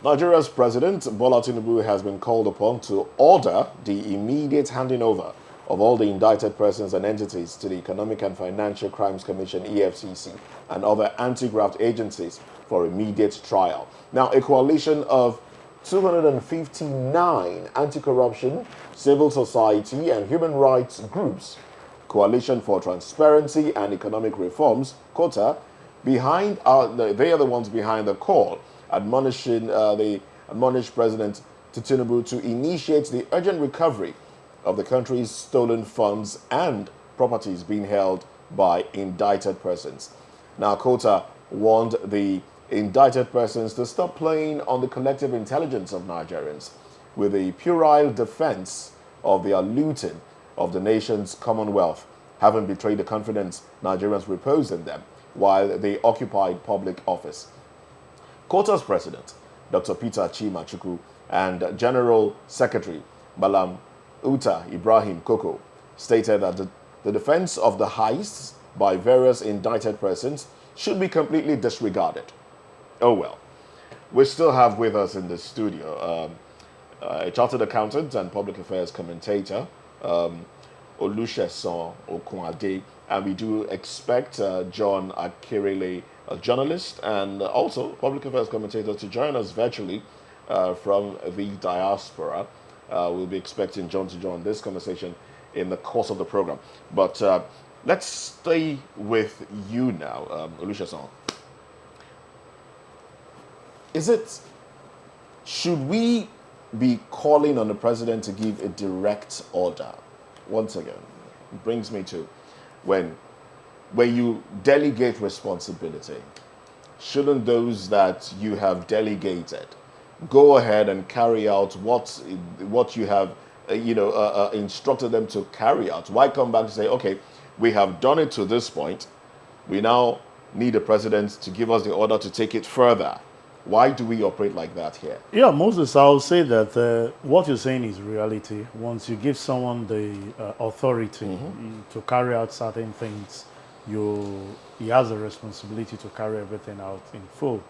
Nigeria's President Bola Tinubu has been called upon to order the immediate handing over of all the indicted persons and entities to the Economic and Financial Crimes Commission (EFCC) and other anti-graft agencies for immediate trial. Now, a coalition of 259 anti-corruption, civil society, and human rights groups, Coalition for Transparency and Economic Reforms (COTA), they are the ones behind the call, admonishing the admonished President Tinubu to initiate the urgent recovery of the country's stolen funds and properties being held by indicted persons. Now, COTA warned the indicted persons to stop playing on the collective intelligence of Nigerians with a puerile defense of their looting of the nation's commonwealth, having betrayed the confidence Nigerians reposed in them while they occupied public office. COTA's president, Dr. Peter Chimachuku, and General Secretary Balam Uta Ibrahim Koko stated that the defense of the heists by various indicted persons should be completely disregarded. Oh well. We still have with us in the studio a chartered accountant and public affairs commentator, Olusegun Okunade, and we do expect John Akirele, a journalist and also public affairs commentator, to join us virtually from the diaspora. We'll be expecting John to join this conversation in the course of the program. But let's stay with you now, Olusegun. Should we be calling on the president to give a direct order? Once again, it brings me to when you delegate responsibility, shouldn't those that you have delegated go ahead and carry out what you have instructed them to carry out? Why come back to say, okay, we have done it to this point, we now need the president to give us the order to take it further? Why do we operate like that here? Yeah, Moses, I'll say that what you're saying is reality. Once you give someone the authority to carry out certain things, he has a responsibility to carry everything out in full.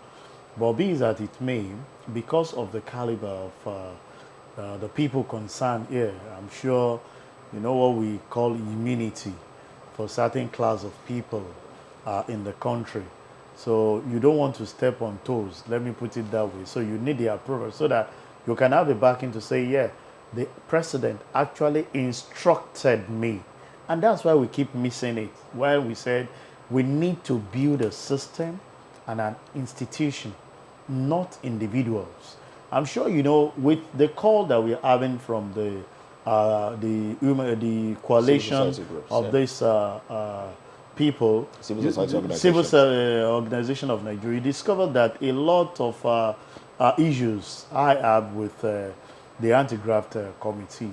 But be that it may, because of the caliber of the people concerned here, I'm sure you know what we call immunity for certain class of people in the country. So you don't want to step on toes, let me put it that way. So you need the approval so that you can have the backing to say, yeah, the president actually instructed me. And that's why we keep missing it. While we said we need to build a system and an institution, not individuals. I'm sure you know with the call that we're having from the coalition of this people, Civil Society Organization of Nigeria, discovered that a lot of issues I have with the anti-graft committee,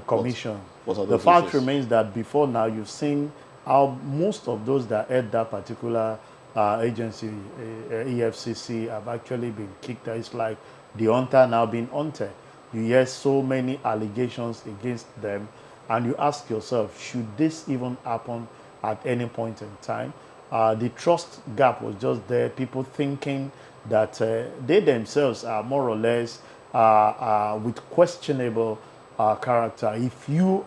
commission. What are the those fact issues? remains that before now you've seen how most of those that head that particular agency, EFCC, have actually been kicked out. It's like the hunter now being hunted. You hear so many allegations against them, and you ask yourself, should this even happen at any point in time? The trust gap was just there, people thinking that they themselves are more or less with questionable character. If you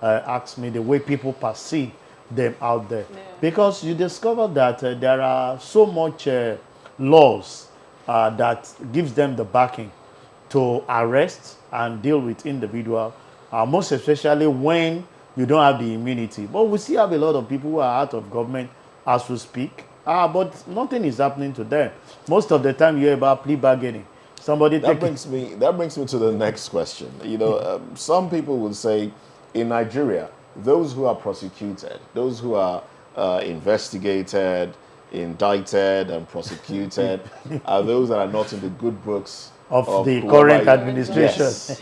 ask me, the way people perceive them out there. Yeah. Because you discover that there are so much laws that gives them the backing to arrest and deal with individual, most especially when you don't have the immunity. But we still have a lot of people who are out of government as we speak, but nothing is happening to them. Most of the time you hear about plea bargaining. That brings me to the next question. You know, some people will say in Nigeria, those who are prosecuted, those who are investigated, indicted, and prosecuted are those that are not in the good books of the current administration. Yes.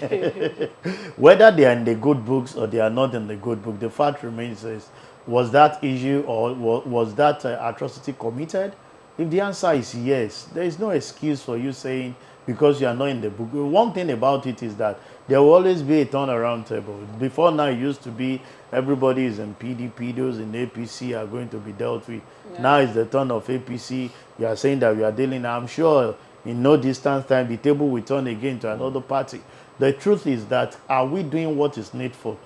Whether they are in the good books or they are not in the good book, the fact remains is, was that issue or was that atrocity committed? If the answer is yes, there is no excuse for you saying because you are not in the book. One thing about it is that there will always be a turnaround table. Before now, it used to be everybody is in PDP, those in APC are going to be dealt with. Yeah. Now it's the turn of APC. You are saying that we are dealing. I'm sure in no distance time, the table will turn again to another party. The truth is that, are we doing what is needful?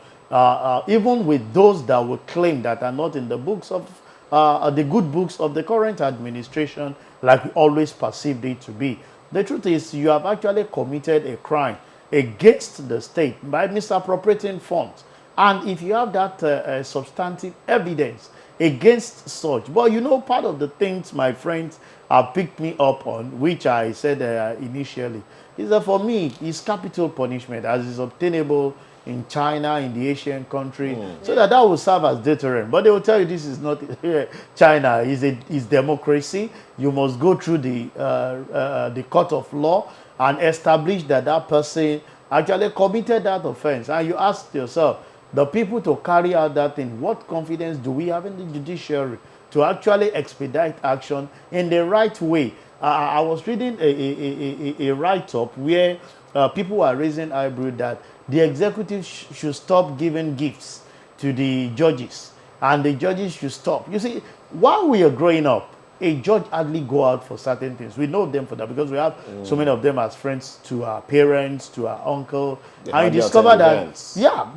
Even with those that will claim that are not in the books of the good books of the current administration, like we always perceived it to be. The truth is, you have actually committed a crime against the state by misappropriating funds. And if you have that substantive evidence against such, but you know, part of the things my friends have picked me up on, which I said initially, is that for me, it's capital punishment as is obtainable in China, in the Asian country, so that will serve as deterrent. But they will tell you this is not China, is democracy. You must go through the court of law and establish that that person actually committed that offense. And you ask yourself, the people to carry out that thing, what confidence do we have in the judiciary to actually expedite action in the right way? I was reading a write-up where people were raising eyebrow that the executive should stop giving gifts to the judges, and the judges should stop. You see, while we are growing up, a judge hardly go out for certain things. We know them for that because we have so many of them as friends to our parents, to our uncle. And you discover that, events. Yeah,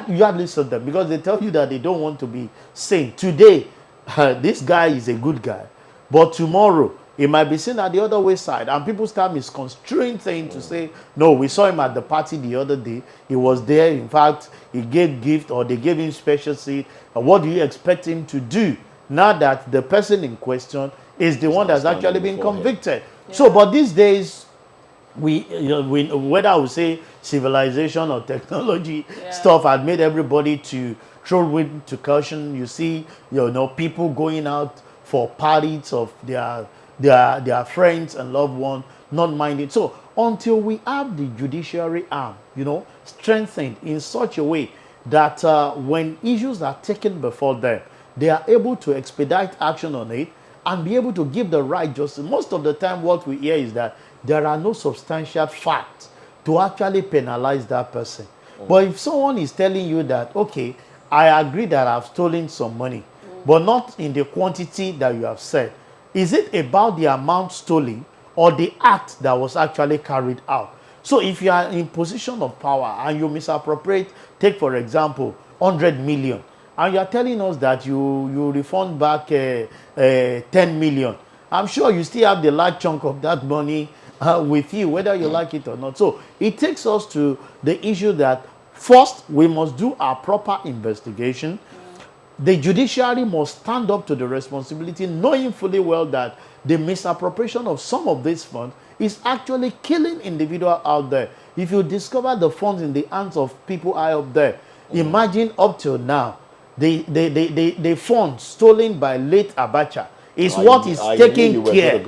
you hardly saw them because they tell you that they don't want to be seen. Today, this guy is a good guy, but tomorrow, it might be seen at the other way side, and people start misconstruing things to say, no, we saw him at the party the other day. He was there. In fact, he gave gift or they gave him special seat. And what do you expect him to do now that the person in question is the one that's actually been convicted? Yeah. So, but these days, whether I would say civilization or technology stuff had made everybody to throw wind to caution. You see, people going out for parties of their friends and loved ones, not minding. So until we have the judiciary arm, strengthened in such a way that when issues are taken before them, they are able to expedite action on it and be able to give the right justice. Most of the time what we hear is that there are no substantial facts to actually penalize that person. But if someone is telling you that, okay, I agree that I've stolen some money, but not in the quantity that you have said, is it about the amount stolen or the act that was actually carried out? So if you are in position of power and you misappropriate, take for example, 100 million, and you are telling us that you refund back 10 million, I'm sure you still have the large chunk of that money with you, whether you like it or not. So it takes us to the issue that first, we must do our proper investigation. The judiciary must stand up to the responsibility, knowing fully well that the misappropriation of some of these funds is actually killing individuals out there. If you discover the funds in the hands of people high up there, imagine up till now, the funds stolen by late Abacha is what is taking care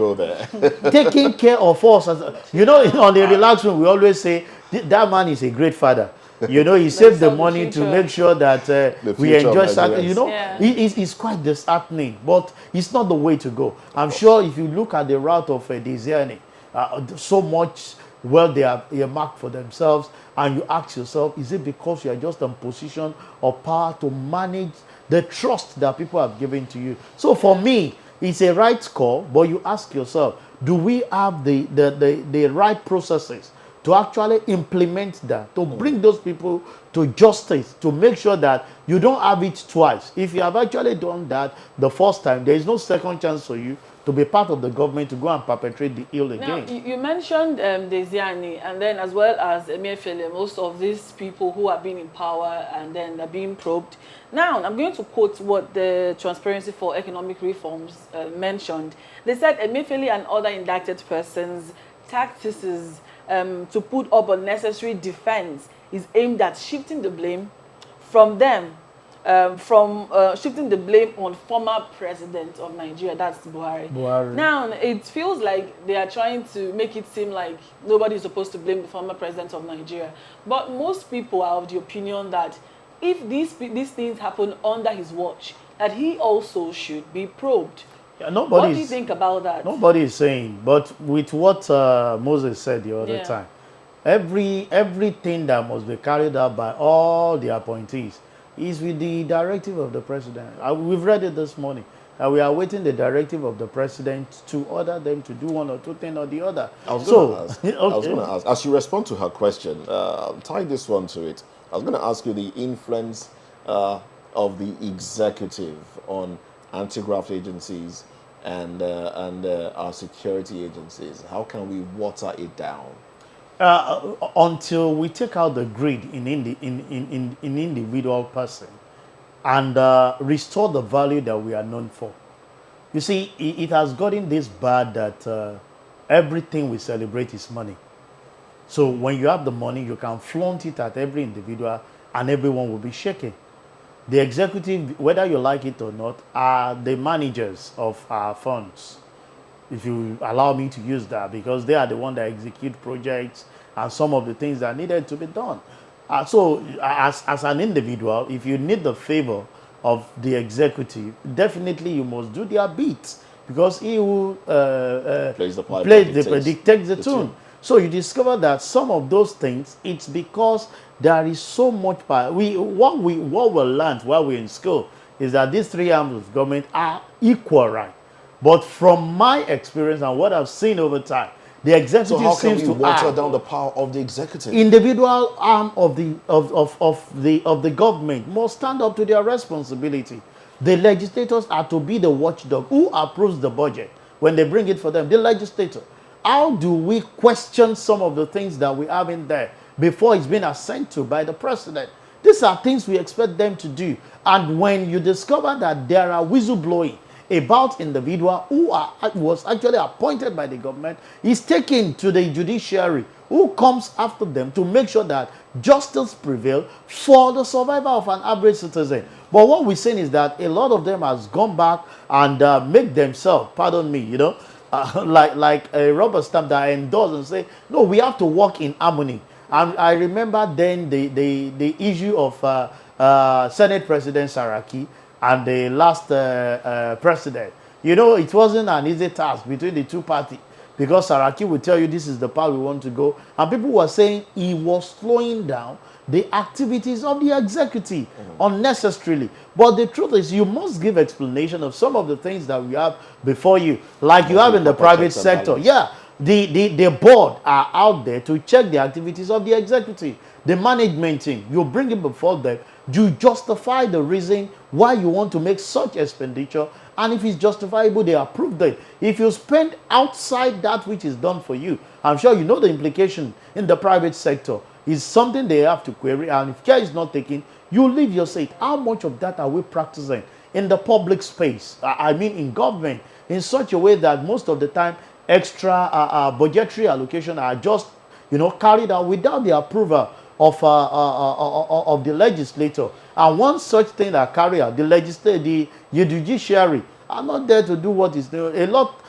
taking care of us. On the relaxed room, we always say that man is a great father. He saved the money to make sure that we enjoy something. It's quite disheartening, but it's not the way to go. I'm sure if you look at the route of Oseni, so much they have earmarked for themselves, and you ask yourself, is it because you are just in position of power to manage the trust that people have given to you? So for me, it's a right call, but you ask yourself, do we have the right processes to actually implement that, to bring those people to justice, to make sure that you don't have it twice? If you have actually done that the first time, there is no second chance for you to be part of the government to go and perpetrate the ill again. Now, you mentioned Desiani, and then as well as Emefiele, most of these people who have been in power and then they're being probed. Now, I'm going to quote what the Transparency for Economic Reforms mentioned. They said Emefiele and other indicted persons' tactics to put up unnecessary defense is aimed at shifting the blame from them, shifting the blame on former president of Nigeria, that's Buhari. Now, it feels like they are trying to make it seem like nobody is supposed to blame the former president of Nigeria. But most people are of the opinion that if these things happen under his watch, that he also should be probed. What do you think about that? Nobody is saying, but with what Moses said the other time, everything that must be carried out by all the appointees is with the directive of the president. We've read it this morning. we are awaiting the directive of the president to order them to do one or two things or the other. I was going to ask, as you respond to her question, tie this one to it. I was going to ask you the influence of the executive on anti-graft agencies and our security agencies. How can we water it down? Until we take out the greed in individual person and restore the value that we are known for. You see, it has gotten this bad that everything we celebrate is money. So when you have the money, you can flaunt it at every individual and everyone will be shaking. The executive, whether you like it or not, are the managers of our funds. If you allow me to use that, because they are the ones that execute projects and some of the things that needed to be done. So as an individual, if you need the favor of the executive, definitely you must do their beats, because he who Plays the pipe dictates the tune. So you discover that some of those things, it's because there is so much power. What we learned while we're in school is that these three arms of government are equal, right? But from my experience and what I've seen over time, the executive So how can seems we to water down the power of the executive? individual arm of the government must stand up to their responsibility. The legislators are to be the watchdog. Who approves the budget when they bring it for them? The legislator. How do we question some of the things that we have in there before it's been assent to by the president? These are things we expect them to do. And when you discover that there are whistleblowing about individual who was actually appointed by the government, is taken to the judiciary, who comes after them to make sure that justice prevails for the survival of an average citizen. But what we're saying is that a lot of them has gone back and make themselves, pardon me, you know, like a rubber stamp that endorse and say, no, we have to work in harmony. And I remember then the issue of Senate President Saraki and the last president. You know, it wasn't an easy task between the two parties, because Saraki would tell you this is the path we want to go. And people were saying he was slowing down the activities of the executive unnecessarily. But the truth is, you must give explanation of some of the things that we have before you, like you have in the private sector. Yeah, the board are out there to check the activities of the executive. The management team, you bring it before them, you justify the reason why you want to make such expenditure, and if it's justifiable, they approve it. If you spend outside that which is done for you, I'm sure you know the implication in the private sector is something they have to query, and if care is not taken, you leave your seat. How much of that are we practicing in the public space? I mean in government, in such a way that most of the time extra budgetary allocation are just, you know, carried out without the approval of the legislator. And one such thing that carry out, the judiciary are not there to do what is there. A lot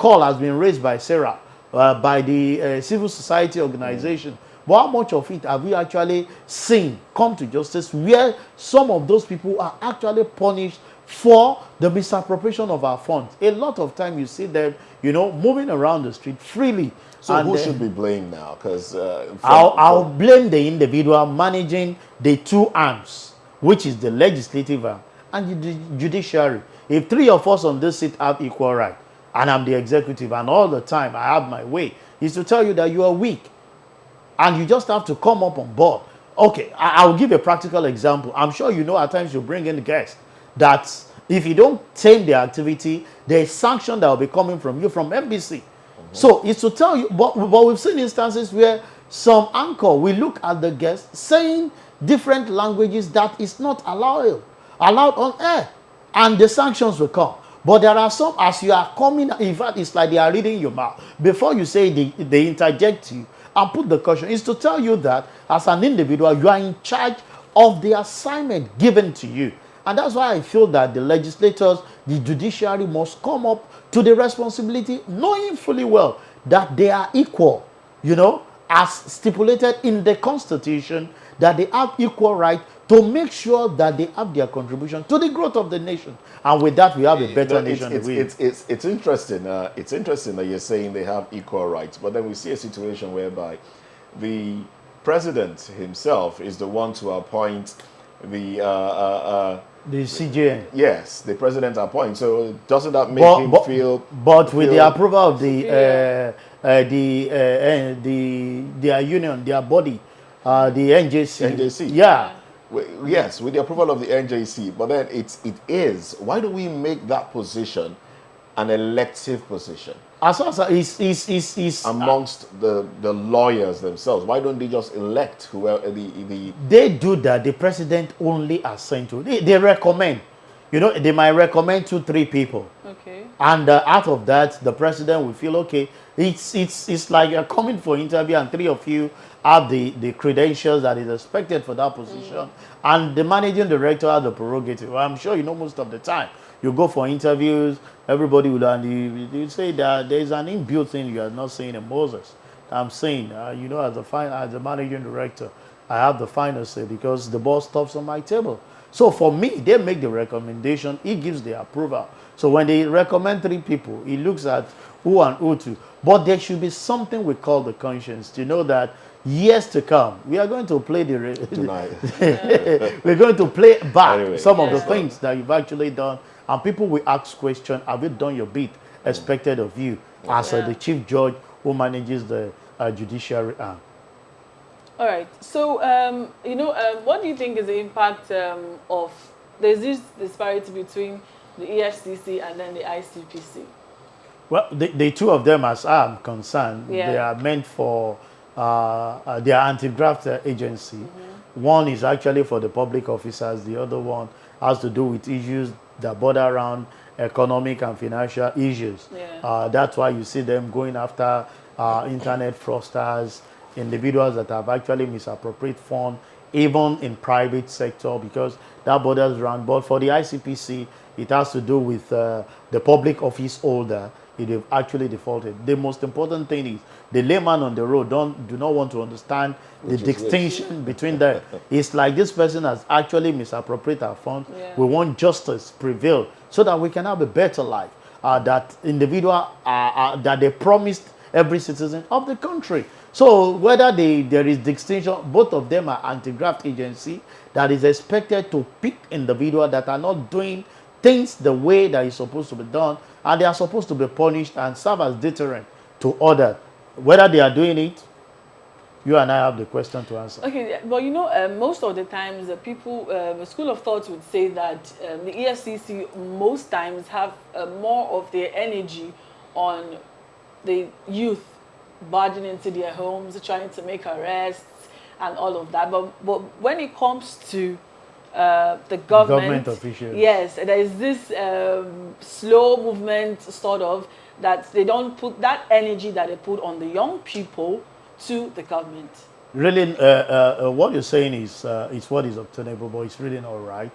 call has been raised by Sarah, by the civil society organization. But how much of it have we actually seen come to justice, where some of those people are actually punished for the misappropriation of our funds? A lot of time you see them, you know, moving around the street freely. So who should be blamed now? Because I'll blame the individual managing the two arms, which is the legislative arm and the judiciary. If three of us on this seat have equal right, and I'm the executive, and all the time I have my way, is to tell you that you are weak, and you just have to come up on board. Okay, I'll give a practical example. I'm sure you know at times you bring in guests that if you don't tame the activity, there is sanction that will be coming from you from NBC. So it's to tell you, but we've seen instances where some anchor will look at the guest saying different languages that is not allowed on air, and the sanctions will come. But there are some, as you are coming, in fact, it's like they are reading your mouth. Before you say, they interject you and put the caution. It's to tell you that as an individual, you are in charge of the assignment given to you. And that's why I feel that the legislators, the judiciary must come up to the responsibility, knowing fully well that they are equal, you know, as stipulated in the Constitution, that they have equal right to make sure that they have their contribution to the growth of the nation. And with that, we have a better nation. It's interesting. It's interesting that you're saying they have equal rights, but then we see a situation whereby the president himself is the one to appoint The CJN. yes, the president appoints. So doesn't that make But, him but, feel? but with the approval of superior. their union, their body, the NJC. NJC. Yeah. Yes, with the approval of the NJC. But then it is. Why do we make that position an elective position As far as is amongst the lawyers themselves? Why don't they just elect whoever the they do that. The president only assign to. They recommend. You know, they might recommend 2-3 people. Okay. And out of that, the president will feel okay. It's like you're coming for interview, and 3 of you have the credentials that is expected for that position, and the managing director has the prerogative. I'm sure you know most of the time you go for interviews, everybody will, and you say that there is an inbuilt thing you are not saying in Moses. I'm saying, you know, as a managing director, I have the final say because the ball stops on my table. So for me, they make the recommendation. He gives the approval. So when they recommend 3 people, he looks at who and who to. But there should be something we call the conscience to know that years to come, we are going to play tonight? we're going to play back Anyway, some of the yeah. things that you've actually done, and people will ask question: have you done your bit expected of you as Yeah. the chief judge who manages the judiciary arm? All right. So, you know, what do you think is the impact of there's this disparity between the EFCC and then the ICPC? Well, the 2 of them, as I'm concerned, Yeah. they are meant for they are anti-graft agency. One is actually for the public officers. The other one has to do with issues that border around economic and financial issues. Yeah. That's why you see them going after internet fraudsters, individuals that have actually misappropriated funds, even in private sector, because that borders around. But for the ICPC, it has to do with the public office holder. It have actually defaulted. The most important thing is the layman on the road do not want to understand the Which is distinction between them. It's like this person has actually misappropriated our funds. Yeah. We want justice prevail so that we can have a better life. That individual that they promised every citizen of the country. So whether there is distinction, both of them are anti-graft agency that is expected to pick individuals that are not doing things the way that is supposed to be done, and they are supposed to be punished and serve as deterrent to others. Whether they are doing it, you and I have the question to answer. Okay, but you know, most of the times, people, the school of thought would say that the EFCC most times have more of their energy on the youth barging into their homes, trying to make arrests and all of that. But when it comes to the government officials, yes, there is this slow movement, sort of, that they don't put that energy that they put on the young people to the government. Really, what you're saying is what is obtainable, but it's really not right.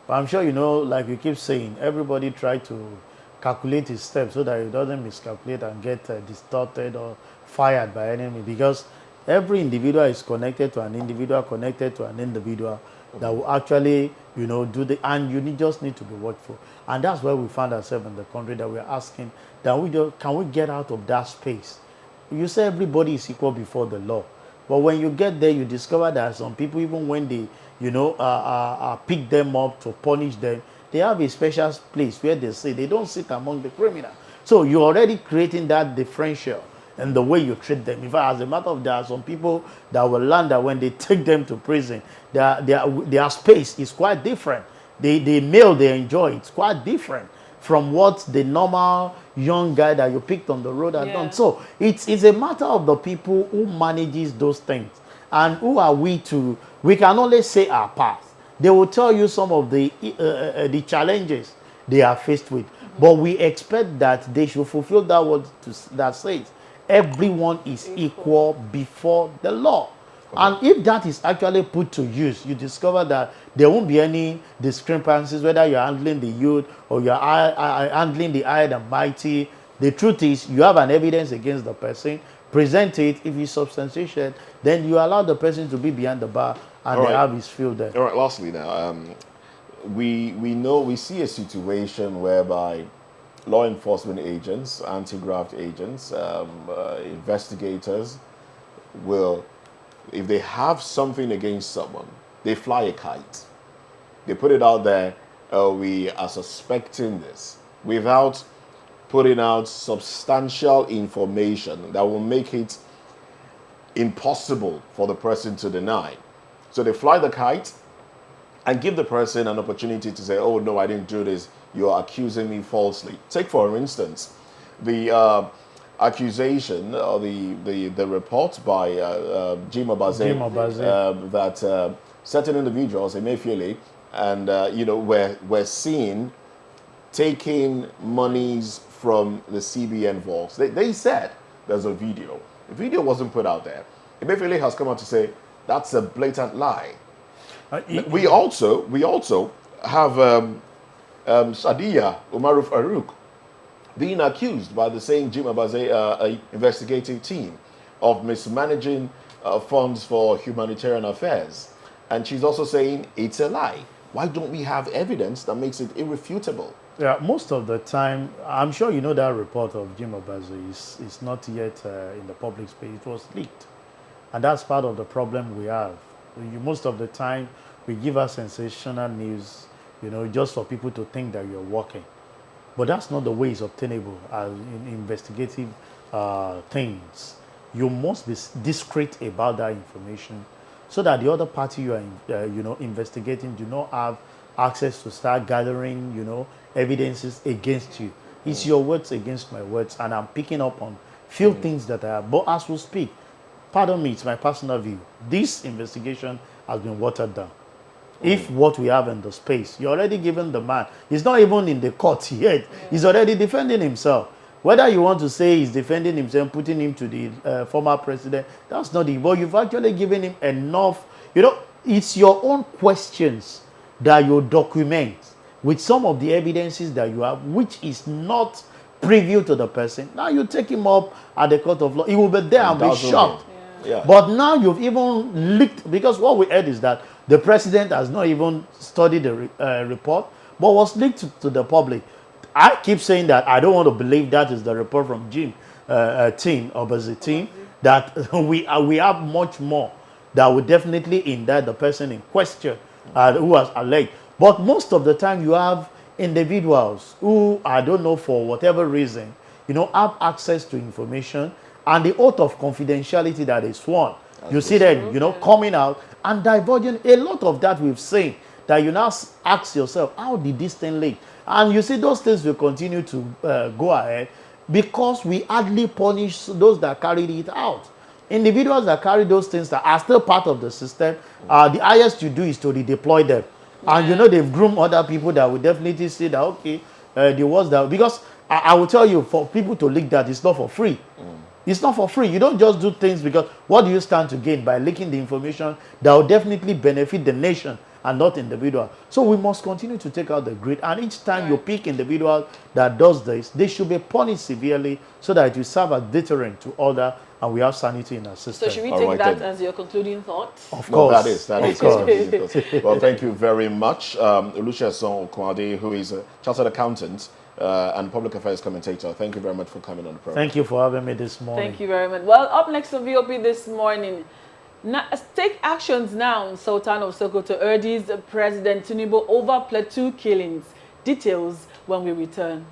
But I'm sure you know, like you keep saying, everybody try to calculate his steps so that he doesn't miscalculate and get distorted or fired by enemy, because every individual is connected to an individual that will actually, you know, do the, and you just need to be watchful. And that's where we found ourselves in the country, that we're asking that can we get out of that space? You say everybody is equal before the law, but when you get there, you discover that some people, even when they, you know, pick them up to punish them, they have a special place where they say they don't sit among the criminal. So you're already creating that differential in the way you treat them. In fact, as a matter of fact, there are some people that will learn that when they take them to prison, their space is quite different. The meal they enjoy, it's quite different from what the normal young guy that you picked on the road had done. So it's a matter of the people who manages those things, and who are we can only say our path. They will tell you some of the challenges they are faced with, but we expect that they should fulfill that word that says everyone is equal before the law. And if that is actually put to use, you discover that there won't be any discrepancies, whether you're handling the youth or you're handling the high and mighty. The truth is, you have an evidence against the person, present it. If it's substantiated, then you allow the person to be behind the bar and they have his field there. All right, lastly now, we see a situation whereby law enforcement agents, anti-graft agents, investigators will, if they have something against someone, they fly a kite. they put it out there, we are suspecting this, without putting out substantial information that will make it impossible for the person to deny. So they fly the kite and give the person an opportunity to say, oh, no, I didn't do this. You are accusing me falsely. Take, for instance, the accusation or the report by Jim Obaze, that certain individuals, Emefiele, and were seen taking monies from the CBN vaults. They said there's a video. The video wasn't put out there. Emefiele has come out to say that's a blatant lie. We also have Sadiya Umaru Farouk being accused by the same Jim Obaze investigative team of mismanaging funds for humanitarian affairs. And she's also saying it's a lie. Why don't we have evidence that makes it irrefutable? Yeah, most of the time, I'm sure you know that report of Jim Obaze is not yet in the public space. It was leaked. And that's part of the problem we have. Most of the time, we give us sensational news, just for people to think that you're working. But that's not the way it's obtainable in investigative things. You must be discreet about that information so that the other party you are, investigating do not have access to start gathering, evidences against you. It's your words against my words, and I'm picking up on few things that I have. But as we speak, pardon me, it's my personal view. This investigation has been watered down. If what we have in the space, you're already given the man, he's not even in the court yet. He's already defending himself. Whether you want to say he's defending himself, putting him to the former president, that's not it. But you've actually given him enough. It's your own questions that you document with some of the evidences that you have, which is not preview to the person. Now you take him up at the court of law. He will be there and be shocked. Yeah. But now you've even leaked, because what we heard is that the president has not even studied the report, but was leaked to the public. I keep saying that I don't want to believe that is the report from Jim team, Obaze team, that we have much more that would definitely indict the person in question who has alleged. But most of the time you have individuals who, I don't know, for whatever reason, have access to information, and the oath of confidentiality that is sworn. You see them, coming out and divulging a lot of that we've seen, that you now ask yourself, how did this thing leak? And you see those things will continue to go ahead because we hardly punish those that carried it out. Individuals that carry those things that are still part of the system, the highest you do is to redeploy them. And they've groomed other people that will definitely say that, okay, there was that. Because I will tell you, for people to leak that, it's not for free. It's not for free. You don't just do things because what do you stand to gain by leaking the information that will definitely benefit the nation and not individual. So we must continue to take out the greed. And each time you pick individual that does this, they should be punished severely so that it will serve as deterrent to other, and we have sanity in our system. So should we take that as your concluding thoughts? Of course. That is. Well, thank you very much. Olusegun Okunade, who is a chartered accountant and public affairs commentator. Thank you very much for coming on the program. Thank you for having me this morning. Thank you very much. Well, up next on VOP this morning, take actions now. Sultan of Sokoto urges President Tinubu over plateau killings. Details when we return.